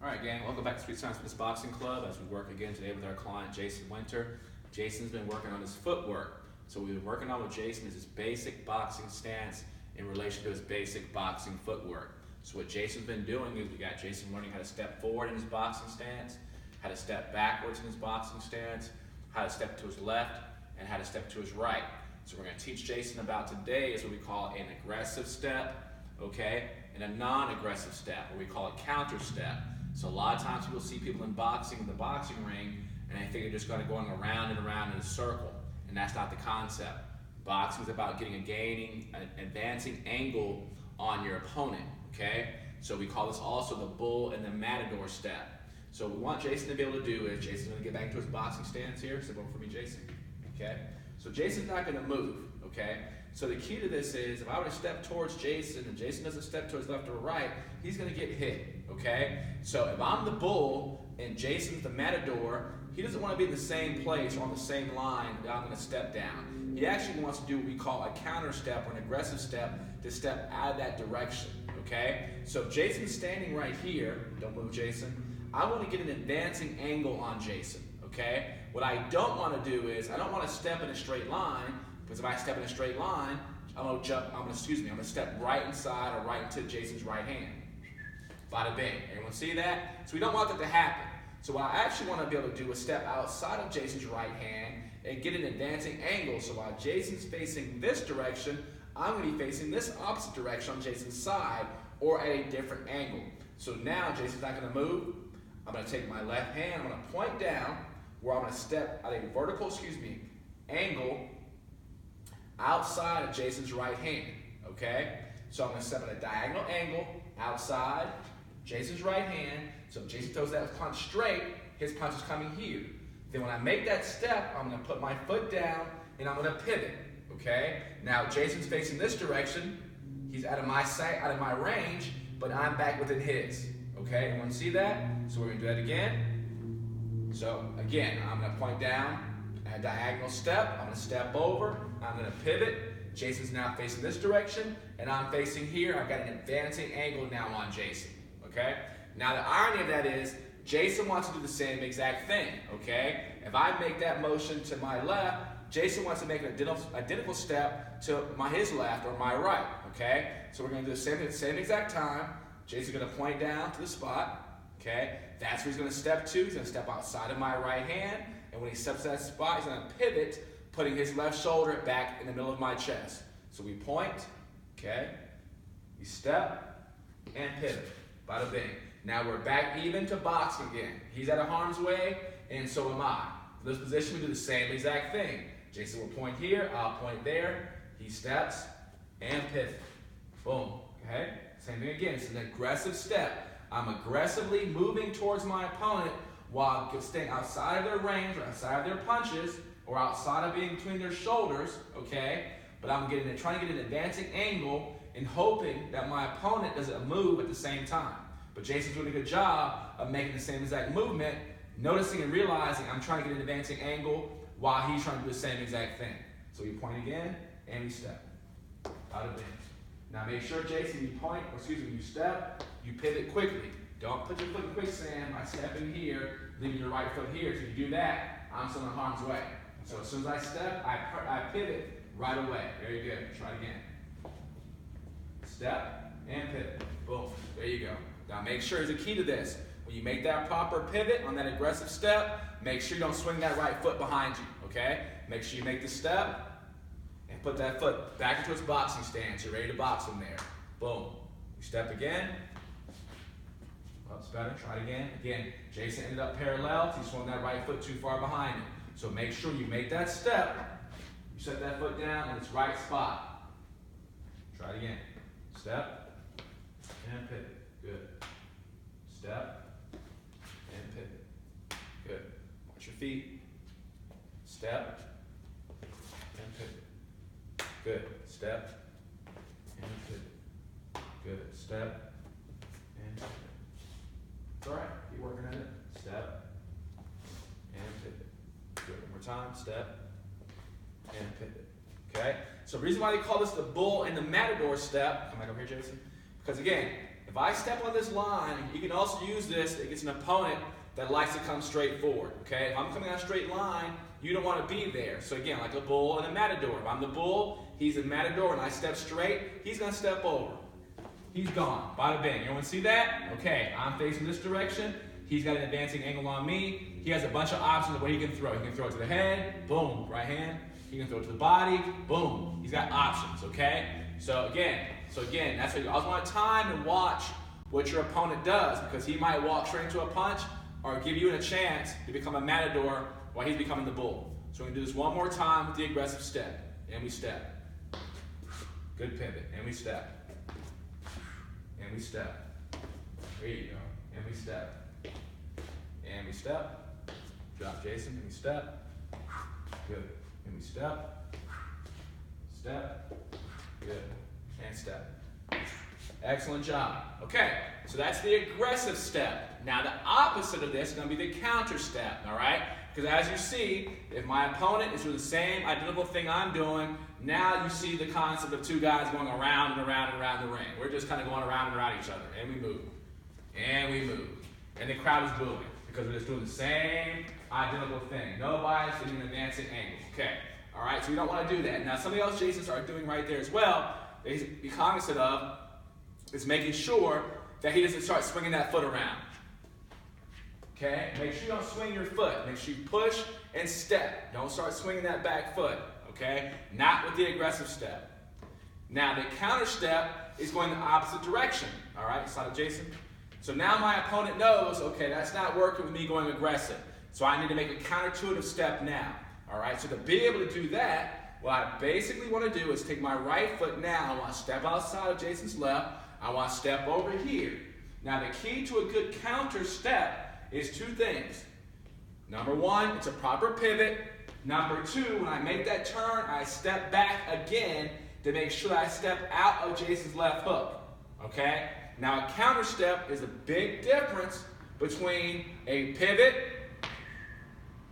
All right, gang, welcome back to Street Science Fitness Boxing Club as we work again today with our client, Jason Winter. Jason's been working on his footwork. So we've been working on with Jason is his basic boxing stance in relation to his basic boxing footwork. So what Jason's been doing is we got Jason learning how to step forward in his boxing stance, how to step backwards in his boxing stance, how to step to his left, and how to step to his right. So we're going to teach Jason about today is what we call an aggressive step, okay, and a non-aggressive step, or we call it counter step. So a lot of times people see people in boxing, in the boxing ring, and they think they're just going around and around in a circle, and that's not the concept. Boxing is about getting an advancing angle on your opponent, okay? So we call this also the bull and the matador step. So what we want Jason to be able to do is, Jason's going to get back to his boxing stance here. Step over for me, Jason, okay? So Jason's not going to move, okay? So the key to this is, if I were to step towards Jason and Jason doesn't step towards left or right, he's going to get hit, okay? So if I'm the bull and Jason's the matador, he doesn't want to be in the same place or on the same line that I'm going to step down. He actually wants to do what we call a counter step or an aggressive step to step out of that direction, okay? So if Jason's standing right here, don't move, Jason, I want to get an advancing angle on Jason, okay? What I don't want to do is, I don't want to step in a straight line, because if I step in a straight line, I'm going to step right inside or right into Jason's right hand. Bada bing. Everyone see that? So we don't want that to happen. So what I actually want to be able to do is step outside of Jason's right hand and get an advancing angle. So while Jason's facing this direction, I'm going to be facing this opposite direction on Jason's side or at a different angle. So now Jason's not going to move. I'm going to take my left hand, I'm going to point down where I'm going to step at a vertical, angle outside of Jason's right hand, okay? So I'm going to step at a diagonal angle outside Jason's right hand. So if Jason throws that punch straight, his punch is coming here. Then when I make that step, I'm going to put my foot down and I'm going to pivot, okay? Now Jason's facing this direction. He's out of my sight, out of my range, but I'm back within his, okay? Everyone see that? So we're going to do that again. So again, I'm going to point down, a diagonal step, I'm going to step over, I'm going to pivot. Jason's now facing this direction, and I'm facing here. I've got an advancing angle now on Jason, okay? Now the irony of that is, Jason wants to do the same exact thing, okay? If I make that motion to my left, Jason wants to make an identical step to his left or my right, okay? So we're going to do the same exact time. Jason's going to point down to the spot, okay? That's where he's going to step to. He's going to step outside of my right hand, and when he steps to that spot, he's going to pivot, putting his left shoulder back in the middle of my chest. So we point, okay? We step, and pivot. Bada bing. Now we're back even to boxing again. He's out of harm's way, and so am I. For this position, we do the same exact thing. Jason will point here, I'll point there. He steps, and pivot. Boom, okay? Same thing again, it's an aggressive step. I'm aggressively moving towards my opponent while staying outside of their range or outside of their punches or outside of being between their shoulders, okay? But I'm trying to get an advancing angle and hoping that my opponent doesn't move at the same time. But Jason's doing a good job of making the same exact movement, noticing and realizing I'm trying to get an advancing angle while he's trying to do the same exact thing. So we point again, and we step. Out of bend. Now make sure, Jason, you step, you pivot quickly. Don't put your foot in quicksand by stepping here, leaving your right foot here. If you do that, I'm still in harm's way. So as soon as I step, I pivot right away. Very good. Try it again. Step and pivot. Boom. There you go. Now make sure, there's a key to this. When you make that proper pivot on that aggressive step, make sure you don't swing that right foot behind you, okay? Make sure you make the step and put that foot back into its boxing stance. You're ready to box from there. Boom. You step again. That's better. Try it again. Again, Jason ended up parallel. He swung that right foot too far behind him. So make sure you make that step. You set that foot down in its right spot. Try it again. Step and pivot. Good. Step and pivot. Good. Watch your feet. Step and pivot. Good. Step and pivot. Good. Step and pivot. It's all right. Keep working at it. Step and pivot. Good. One more time. Step and pivot. Okay? So the reason why they call this the bull and the matador step, come back over here, Jason. Because again, if I step on this line, you can also use this against an opponent that likes to come straight forward, okay? If I'm coming on a straight line, you don't want to be there. So again, like a bull and a matador. If I'm the bull, he's a matador, and I step straight, he's going to step over. He's gone. Bada bing. Everyone see that? Okay, I'm facing this direction. He's got an advancing angle on me. He has a bunch of options of what he can throw. He can throw it to the head, boom, right hand. He can throw it to the body, boom. He's got options, okay? So again, that's why you always want to time and watch what your opponent does, because he might walk straight into a punch or give you a chance to become a matador while he's becoming the bull. So we're going to do this one more time with the aggressive step. And we step. Good pivot. And we step. And we step. There you go. And we step. And we step. Drop Jason. And we step. Good. And we step. Step. Good. And step. Excellent job. Okay, so that's the aggressive step. Now the opposite of this is going to be the counter step, all right? Because as you see, if my opponent is doing the same identical thing I'm doing, now you see the concept of two guys going around and around and around the ring. We're just kind of going around and around each other, and we move. And we move. And the crowd is booing because we're just doing the same identical thing. No bias in an advancing angle. Okay, all right, so we don't want to do that. Now something else Jason started doing right there as well that he's be cognizant of is making sure that he doesn't start swinging that foot around. Okay? Make sure you don't swing your foot. Make sure you push and step. Don't start swinging that back foot. Okay? Not with the aggressive step. Now the counter step is going the opposite direction. All right? Slide it, Jason. So now my opponent knows, okay, that's not working with me going aggressive. So I need to make a counterintuitive step now. All right? So to be able to do that, what I basically want to do is take my right foot now. I want to step outside of Jason's left. I want to step over here. Now the key to a good counter step is two things. Number one, it's a proper pivot. Number two, when I make that turn, I step back again to make sure I step out of Jason's left hook. Okay? Now a counter step is a big difference between a pivot.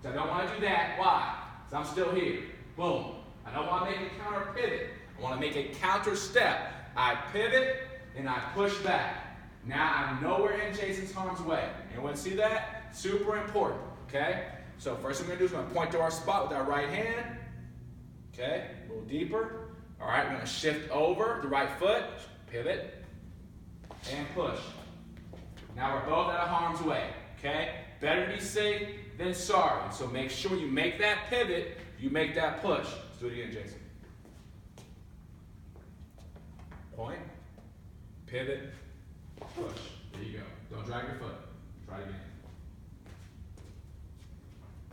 So I don't want to do that. Why? Because I'm still here. Boom. I don't want to make a counter pivot. I want to make a counter step. I pivot and I push back. Now I'm nowhere in Jason's harm's way. Anyone see that? Super important, okay? So first thing we're going to do is we're going to point to our spot with our right hand. Okay, a little deeper. All right, we're going to shift over the right foot, pivot, and push. Now we're both out of harm's way, okay? Better to be safe than sorry. So make sure when you make that pivot, you make that push. Let's do it again, Jason. Point. Pivot, push. There you go. Don't drag your foot. Try it again.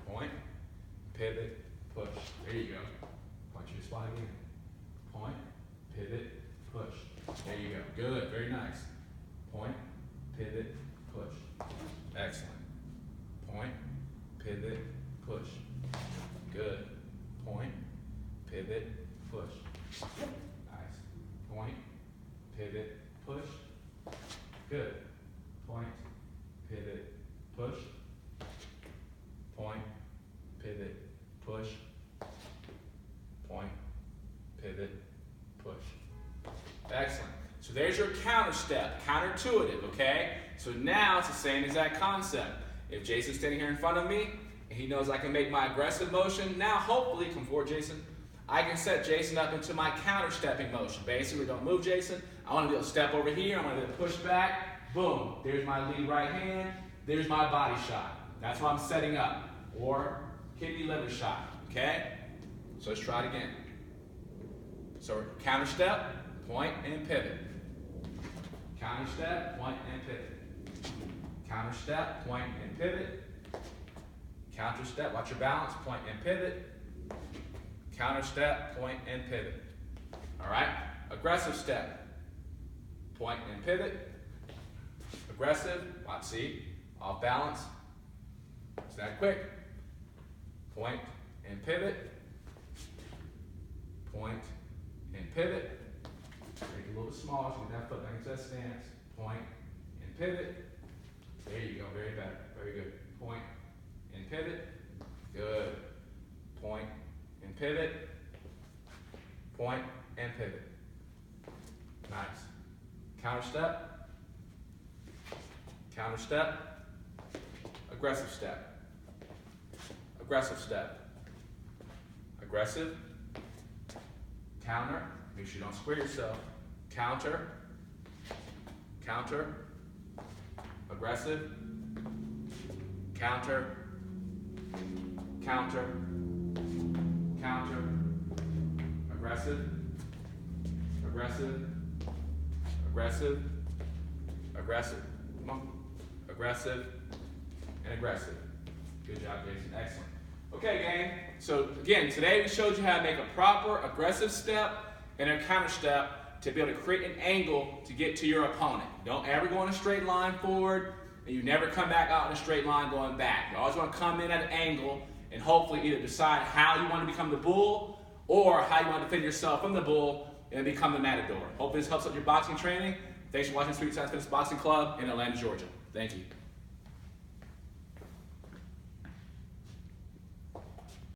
Point, pivot, push. There you go. Punch your spot again. Point, pivot, push. There you go. Good. Very nice. Point, pivot, push. Excellent. Point, pivot, push. Good. Point, pivot, push. Nice. Point, pivot, push. Good. Point, pivot, push. Point, pivot, push. Point, pivot, push. Excellent. So there's your counter step, counterintuitive, okay? So now it's the same exact concept. If Jason's standing here in front of me, and he knows I can make my aggressive motion, now hopefully, come forward, Jason, I can set Jason up into my counter-stepping motion. Basically, don't move, Jason. I want to be able to step over here. I want to be able to push back. Boom. There's my lead right hand. There's my body shot. That's what I'm setting up. Or kidney liver shot. Okay? So let's try it again. So counter step, point, and pivot. Counter step, point, and pivot. Counter step, point, and pivot. Counter step, watch your balance, point, and pivot. Counter step, point, and pivot. All right? Aggressive step, point, and pivot. Aggressive, watch, see, off balance. It's that quick. Point and pivot. Point and pivot. Make it a little bit smaller so you get that foot back into that stance. Point and pivot. There you go, very better, very good. Point and pivot. Good. Point and pivot. Point and pivot. Nice. counter step, counter step, aggressive step, aggressive step, aggressive, counter, make sure you don't square yourself, counter, counter, aggressive, counter, counter, counter, aggressive, aggressive, aggressive, aggressive, come on, aggressive, and aggressive. Good job, Jason, excellent. Okay, gang, so again, today we showed you how to make a proper aggressive step and a counter step to be able to create an angle to get to your opponent. You don't ever go in a straight line forward, and you never come back out in a straight line going back. You always want to come in at an angle and hopefully either decide how you want to become the bull or how you want to defend yourself from the bull and become the matador. Hope this helps with your boxing training. Thanks for watching Sweet Science Fitness Boxing Club in Atlanta, Georgia. Thank you.